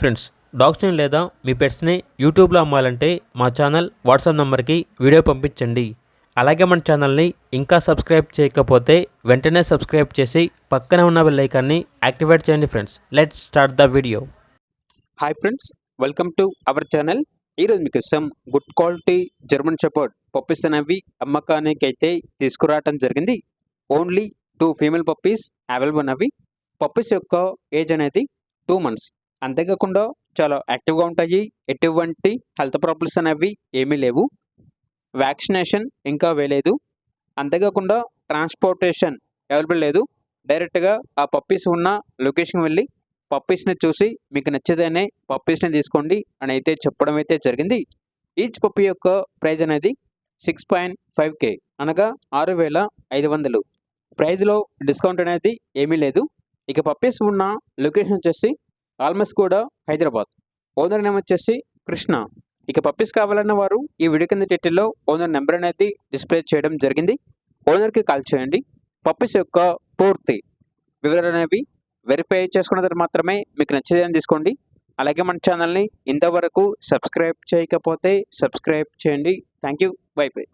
Friends, డాగ్స్ని లేదా మీ పెట్స్ని యూట్యూబ్లో అమ్మాలంటే మా ఛానల్ వాట్సాప్ నెంబర్కి వీడియో పంపించండి. అలాగే మన ఛానల్ని ఇంకా సబ్స్క్రైబ్ చేయకపోతే వెంటనే సబ్స్క్రైబ్ చేసి పక్కనే ఉన్న బెల్ ఐకాన్ని యాక్టివేట్ చేయండి. Friends, let's start the video. Hi friends, welcome to our channel. ఈరోజు మీకు good quality German shepherd puppies అనేవి అమ్మకానికి అయితే తీసుకురావడం జరిగింది. ఓన్లీ 2 ఫీమేల్ పప్పీస్ అవైలబుల్ అవి. పప్పీస్ యొక్క ఏజ్ అనేది 2 months. అంతేకాకుండా చాలా యాక్టివ్గా ఉంటాయి. ఎటువంటి హెల్త్ ప్రాబ్లమ్స్ అనేవి ఏమీ లేవు. వ్యాక్సినేషన్ ఇంకా వేయలేదు. అంతేకాకుండా ట్రాన్స్పోర్టేషన్ అవైలబుల్ లేదు. డైరెక్ట్గా ఆ పప్పీస్ ఉన్న లొకేషన్ వెళ్ళి పప్పీస్ని చూసి మీకు నచ్చితేనే పప్పీస్ని తీసుకోండి అని అయితే చెప్పడం అయితే జరిగింది. ఈచ్ పప్పీ యొక్క ప్రైజ్ అనేది 6.5K అనగా 6,500. ప్రైజ్లో డిస్కౌంట్ అనేది ఏమీ లేదు. ఇక పప్పీస్ ఉన్న లొకేషన్ వచ్చేసి ఆల్మోస్ట్ కూడా హైదరాబాద్. ఓనర్ నేమ్ వచ్చేసి కృష్ణ. ఇక పప్పీస్ కావాలన్న వారు ఈ వీడియో కింద టైటిల్లో ఓనర్ నెంబర్ అనేది డిస్ప్లే చేయడం జరిగింది. ఓనర్కి కాల్ చేయండి. పప్పీస్ యొక్క పూర్తి వివరాలు అనేవి వెరిఫై చేసుకున్న తర్వాత మాత్రమే మీకు నచ్చేదని తీసుకోండి. అలాగే మన ఛానల్ని ఇంతవరకు సబ్స్క్రైబ్ చేయకపోతే సబ్స్క్రైబ్ చేయండి. Thank you. By by.